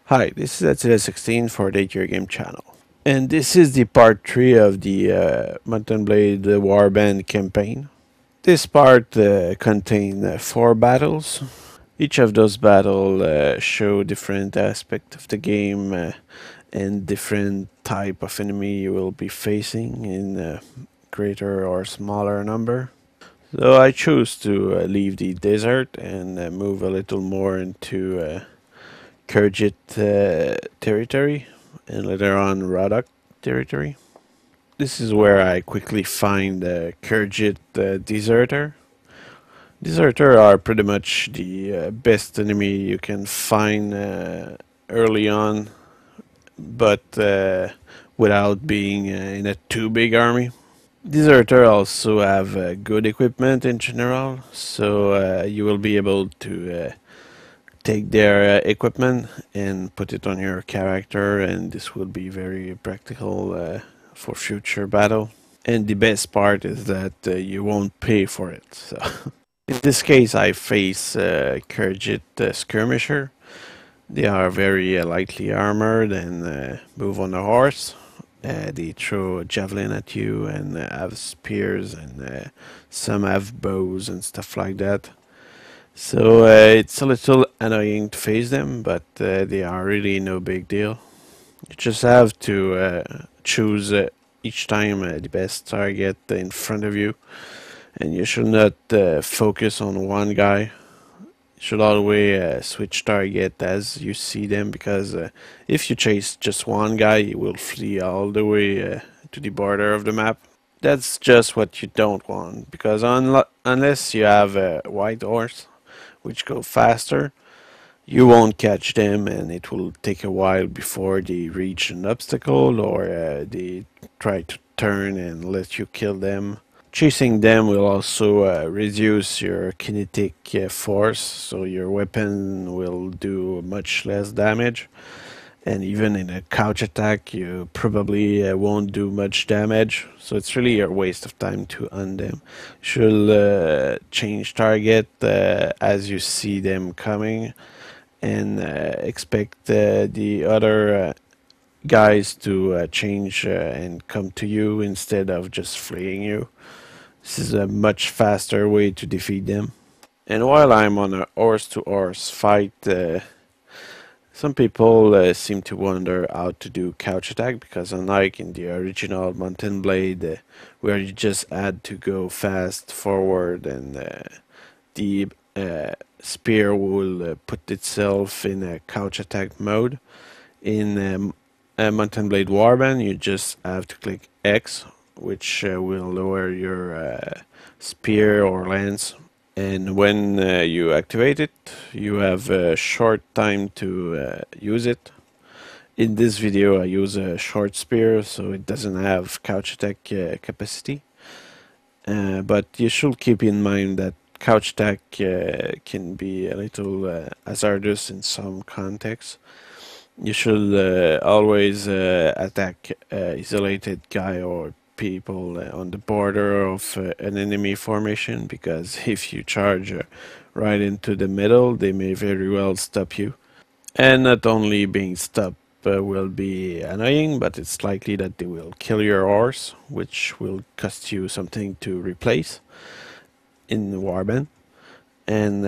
Hi, this is Attila 16 for the Your Game channel. And this is the part 3 of the Blade Warband Campaign. This part contains 4 battles. Each of those battles show different aspects of the game and different type of enemy you will be facing in greater or smaller number. So I choose to leave the desert and move a little more into Khergit territory and later on Radok territory. This is where I quickly find Khergit deserter. Deserter are pretty much the best enemy you can find early on, but without being in a too big army. Deserter also have good equipment in general, so you will be able to take their equipment and put it on your character, and this will be very practical for future battle. And the best part is that you won't pay for it. So in this case, I face Khergit skirmisher. They are very lightly armored and move on a horse. They throw a javelin at you and have spears, and some have bows and stuff like that. So it's a little annoying to face them, but they are really no big deal. You just have to choose each time the best target in front of you, and you should not focus on one guy. You should always switch target as you see them, because if you chase just one guy, he will flee all the way to the border of the map. That's just what you don't want, because unless you have a white horse, which go faster, you won't catch them, and it will take a while before they reach an obstacle or they try to turn and let you kill them. Chasing them will also reduce your kinetic force, so your weapon will do much less damage. And even in a couch attack, you probably won't do much damage, so it's really a waste of time to hunt them. You should change target as you see them coming, and expect the other guys to change and come to you instead of just fleeing you. This is a much faster way to defeat them. And while I'm on a horse-to-horse fight, some people seem to wonder how to do couch attack, because unlike in the original Mountain Blade, where you just had to go fast forward and the spear will put itself in a couch attack mode, in Mountain Blade Warband you just have to click X, which will lower your spear or lance. And when you activate it, you have a short time to use it. In this video I use a short spear, so it doesn't have couch attack capacity. But you should keep in mind that couch attack can be a little hazardous in some contexts. You should always attack isolated guy or people on the border of an enemy formation, because if you charge right into the middle, they may very well stop you. And not only being stopped will be annoying, but it's likely that they will kill your horse, which will cost you something to replace in Warband, and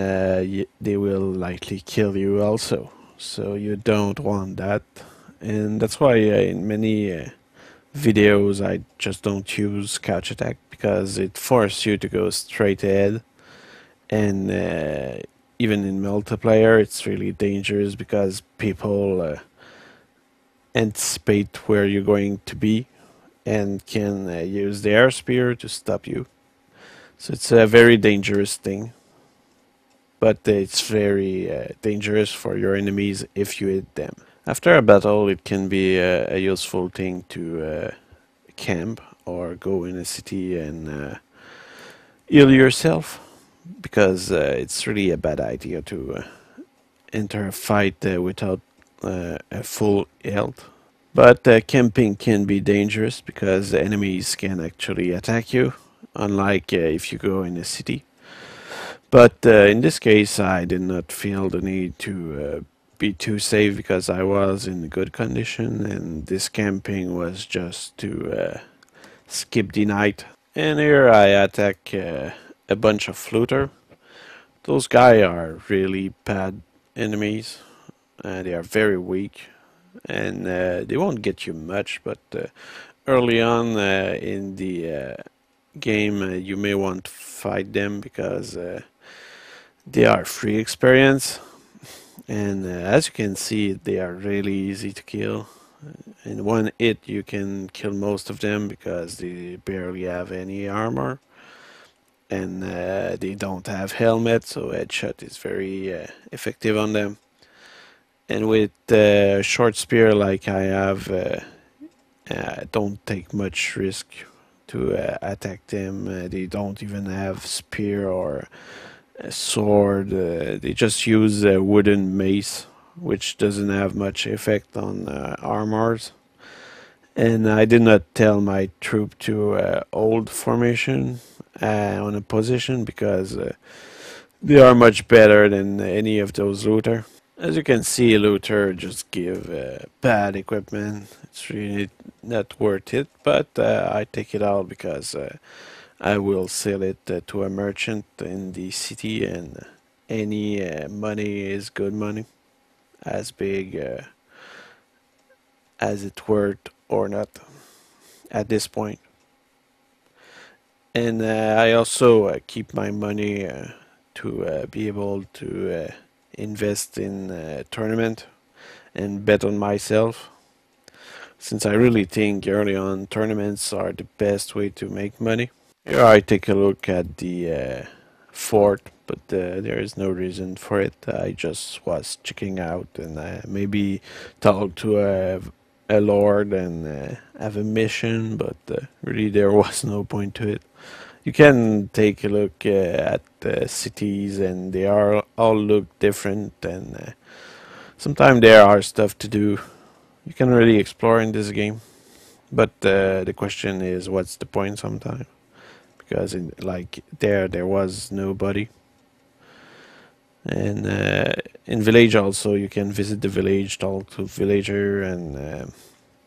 they will likely kill you also. So you don't want that, and that's why in many videos I just don't use couch attack, because it forces you to go straight ahead, and even in multiplayer it's really dangerous, because people anticipate where you're going to be and can use the air spear to stop you. So it's a very dangerous thing, but it's very dangerous for your enemies if you hit them. After a battle, it can be a useful thing to camp or go in a city and heal yourself, because it's really a bad idea to enter a fight without a full health. But camping can be dangerous, because enemies can actually attack you, unlike if you go in a city. But in this case, I did not feel the need to be too safe because I was in good condition, and this camping was just to skip the night. And here I attack a bunch of flooter. Those guys are really bad enemies. They are very weak, and they won't get you much, but early on in the game you may want to fight them because they are free experience, and as you can see they are really easy to kill. In one hit you can kill most of them because they barely have any armor, and they don't have helmet, so headshot is very effective on them. And with short spear like I have, don't take much risk to attack them. They don't even have spear or a sword. They just use a wooden mace, which doesn't have much effect on armors. And I did not tell my troop to hold formation on a position because they are much better than any of those looter. As you can see, looter just give bad equipment. It's really not worth it, but I take it all because I will sell it to a merchant in the city, and any money is good money, as big as it's worth or not at this point. And I also keep my money to be able to invest in a tournament and bet on myself, since I really think early on tournaments are the best way to make money. Here I take a look at the fort, but there is no reason for it. I just was checking out and maybe talk to a lord and have a mission, but really there was no point to it. You can take a look at cities, and they are all look different, and sometimes there are stuff to do. You can really explore in this game, but the question is, what's the point sometimes? Because like there was nobody, and in village also you can visit the village, talk to villager, and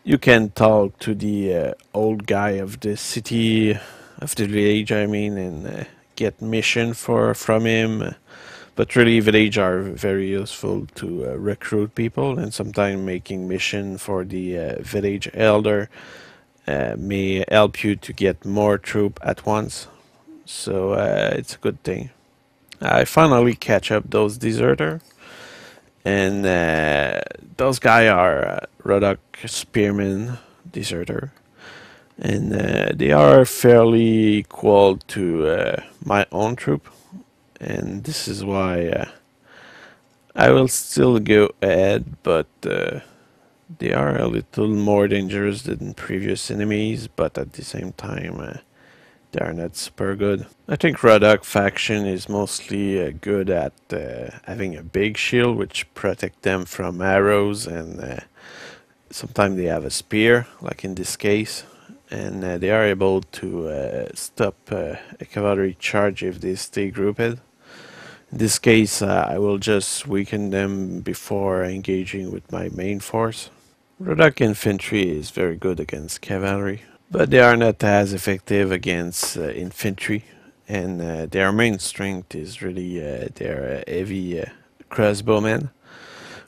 you can talk to the old guy of the city, of the village, I mean, and get mission from him. But really, village are very useful to recruit people, and sometimes making mission for the village elder may help you to get more troop at once. So it's a good thing. I finally catch up those deserter, and those guys are Rodok spearmen deserter, and they are fairly equal to my own troop, and this is why I will still go ahead, but they are a little more dangerous than previous enemies, but at the same time they are not super good. I think Rodok faction is mostly good at having a big shield which protect them from arrows, and sometimes they have a spear, like in this case, and they are able to stop a cavalry charge if they stay grouped. In this case, I will just weaken them before engaging with my main force. Rodok infantry is very good against cavalry, but they are not as effective against infantry, and their main strength is really their heavy crossbowmen,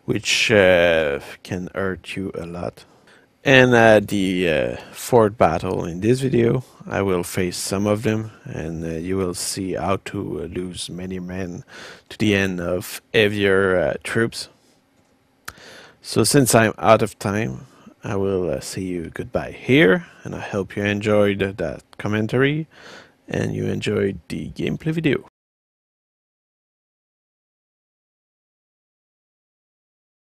which can hurt you a lot. And the fourth battle in this video, I will face some of them, and you will see how to lose many men to the end of heavier troops. So since I'm out of time, I will say you goodbye here, and I hope you enjoyed that commentary and you enjoyed the gameplay video.